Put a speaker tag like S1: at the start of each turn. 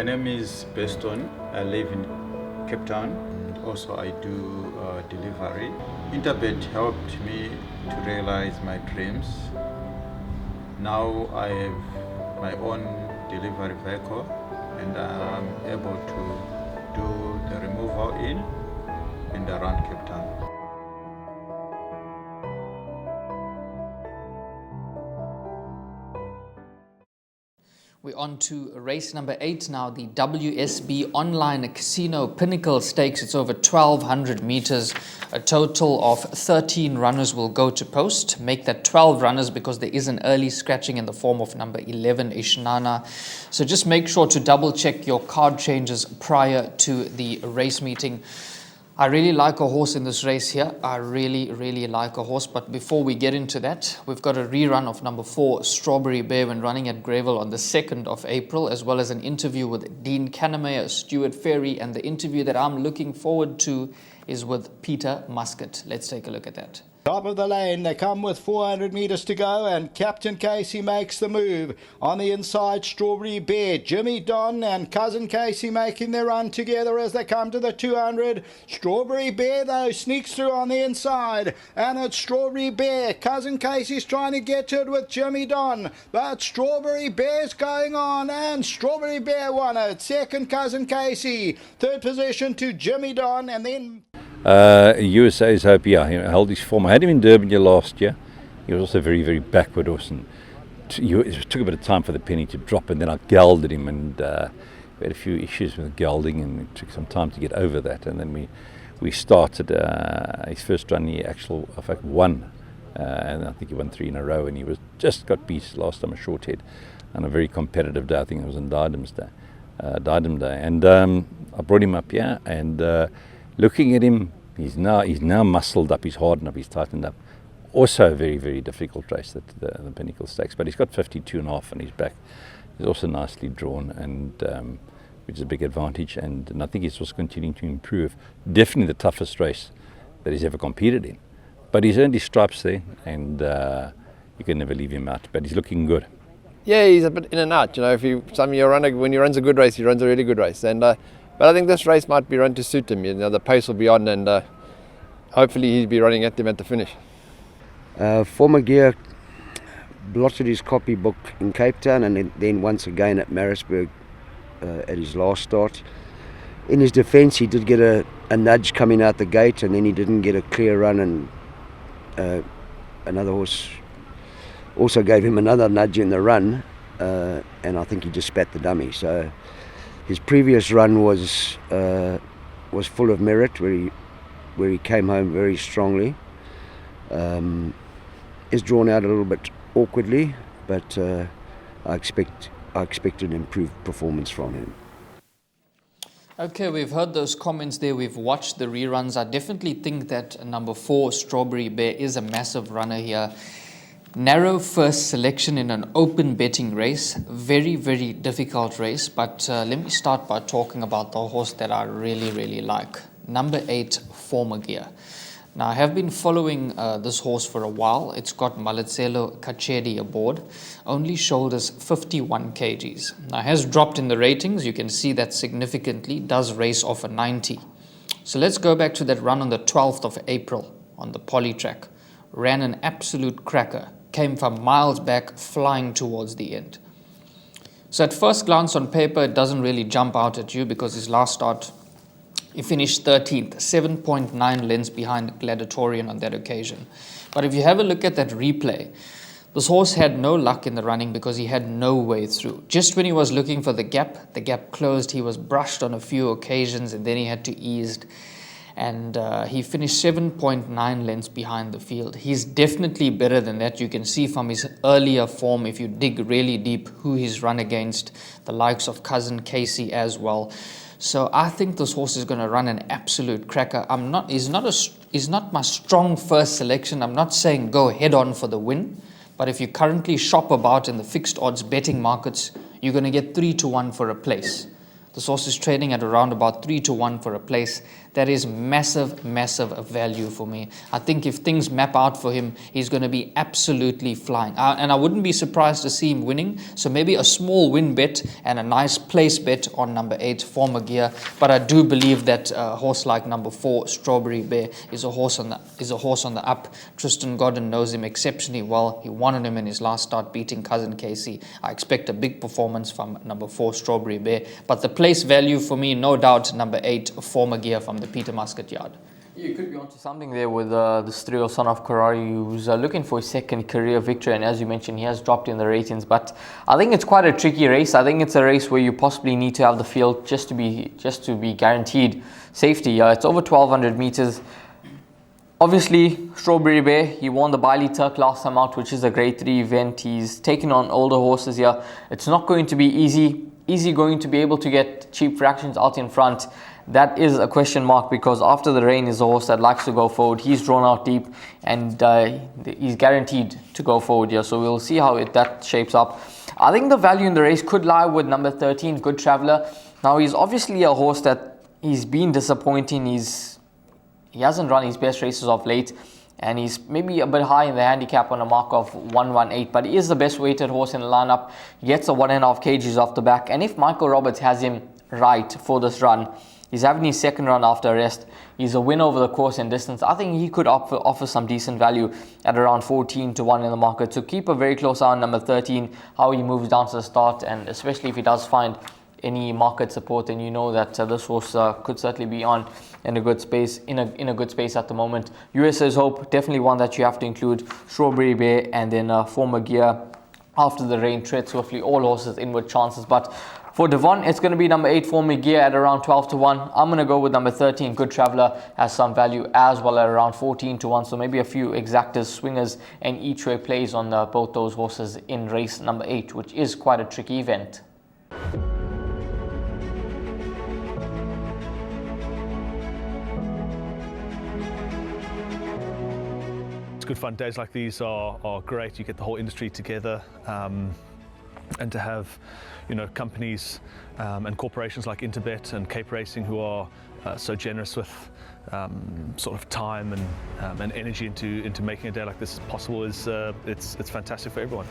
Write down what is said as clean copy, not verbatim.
S1: name is Beston. I live in Cape Town. Also, I do delivery. Interbet helped me to realize my dreams. Now I have my own delivery vehicle and I'm able to do the removal in and around Cape Town.
S2: We're on to race number 8 now, the WSB Online Casino Pinnacle Stakes. It's over 1,200 meters. A total of 13 runners will go to post. Make that 12 runners because there is an early scratching in the form of number 11, Ishnana. So just make sure to double check your card changes prior to the race meeting. I really like a horse in this race here. I really like a horse. But before we get into that, we've got a rerun of number 4, Strawberry Bear, when running at Greville on the 2nd of April, as well as an interview with Dean Cannemeyer, Stuart Ferry, and the interview that I'm looking forward to is with Peter Muscat. Let's take a look at that.
S3: Top of the lane, they come with 400 metres to go, and Captain Casey makes the move. On the inside, Strawberry Bear, Jimmy Don and Cousin Casey making their run together as they come to the 200. Strawberry Bear, though, sneaks through on the inside, and it's Strawberry Bear. Cousin Casey's trying to get to it with Jimmy Don, but Strawberry Bear's going on, and Strawberry Bear won it. Second, Cousin Casey. Third position to Jimmy Don, and then...
S4: USA's hope, he held his form. I had him in Durbanville last year. He was also very, very backward horse, and it took a bit of time for the penny to drop, and then I gelded him, and we had a few issues with gelding, and it took some time to get over that, and then we started his first run. He actually, in fact, won, and I think he won 3 in a row, and he was just got beat last time, a short head, on a very competitive day. I think it was on Diadem Day, and I brought him up here, and looking at him, he's now muscled up, he's hardened up, he's tightened up. Also a very, very difficult race, the Pinnacle Stakes, but he's got 52.5 on his back. He's also nicely drawn, and which is a big advantage, and I think he's also continuing to improve. Definitely the toughest race that he's ever competed in. But he's earned his stripes there, and you can never leave him out, but he's looking good.
S5: Yeah, he's a bit in and out. When he runs a good race, he runs a really good race, and but I think this race might be run to suit him. The pace will be on, and hopefully he'll be running at them at the finish.
S6: Former Gear blotted his copybook in Cape Town, and then once again at Maritzburg at his last start. In his defence, he did get a nudge coming out the gate, and then he didn't get a clear run, and another horse also gave him another nudge in the run, and I think he just spat the dummy. So his previous run was full of merit, where he came home very strongly. Is drawn out a little bit awkwardly, but I expect an improved performance from him.
S2: Okay, we've heard those comments there. We've watched the reruns. I definitely think that number 4, Strawberry Bear, is a massive runner here. Narrow first selection in an open betting race. Very, very difficult race. But let me start by talking about the horse that I really like. Number 8, Former Gear. Now, I have been following this horse for a while. It's got Maletselo Kachedi aboard. Only shoulders 51 kgs. Now, has dropped in the ratings. You can see that significantly. Does race off a 90. So let's go back to that run on the 12th of April on the poly track. Ran an absolute cracker. Came from miles back, flying towards the end. So at first glance on paper, it doesn't really jump out at you because his last start, he finished 13th, 7.9 lengths behind Gladiatorian on that occasion. But if you have a look at that replay, this horse had no luck in the running because he had no way through. Just when he was looking for the gap closed. He was brushed on a few occasions, and then he had to ease. And he finished 7.9 lengths behind the field. He's definitely better than that. You can see from his earlier form, if you dig really deep, who he's run against, the likes of Cousin Casey as well. So I think this horse is going to run an absolute cracker. He's not my strong first selection. I'm not saying go head on for the win, but if you currently shop about in the fixed odds betting markets, you're going to get 3-1 for a place. This horse is trading at around about 3-1 for a place. That is massive, massive value for me. I think if things map out for him, he's going to be absolutely flying. And I wouldn't be surprised to see him winning. So maybe a small win bet and a nice place bet on number 8, Former Gear. But I do believe that a horse like number 4, Strawberry Bear, is a horse on the up. Tristan Godden knows him exceptionally well. He won on him in his last start, beating Cousin Casey. I expect a big performance from number 4, Strawberry Bear. But the place value for me, no doubt, number 8, Former Gear from the Peter Muscat yard.
S7: You could be onto something there with this 3-year-old son of Karari, who's looking for his second career victory, and as you mentioned, he has dropped in the ratings. But I think it's quite a tricky race. I think it's a race where you possibly need to have the field just to be guaranteed safety. It's over 1,200 meters. Obviously, Strawberry Bear, he won the Bailey Turk last time out, which is a grade 3 event. He's taken on older horses here. It's not going to be easy going to be able to get cheap fractions out in front. That is a question mark, because After the Rain is a horse that likes to go forward. He's drawn out deep, and he's guaranteed to go forward here. So we'll see how that shapes up. I think the value in the race could lie with number 13, Good Traveller. Now, he's obviously a horse that he's been disappointing. He hasn't run his best races of late, and he's maybe a bit high in the handicap on a mark of 118, but he is the best weighted horse in the lineup. He gets a 1.5 kgs off the back, and if Michael Roberts has him right for this run, he's having his second run after arrest. He's a win over the course and distance. I think he could offer some decent value at around 14-1 in the market. So keep a very close eye on number 13, how he moves down to the start, and especially if he does find any market support, then you know that this horse could certainly be on in a good space at the moment. USA's Hope, definitely one that you have to include. Strawberry Bear, and then Former Gear. After the Rain, tread swiftly, all horses in with chances. But for Devon, it's going to be number 8, Former Gear, at around 12-1. I'm going to go with number 13, Good Traveller, has some value as well at around 14-1. So maybe a few exactors, swingers, and each way plays on both those horses in race number 8, which is quite a tricky event.
S8: Good fun. Days like these are great. You get the whole industry together, and to have, companies and corporations like Interbet and Cape Racing, who are so generous with sort of time and energy into making a day like this possible, is it's fantastic for everyone.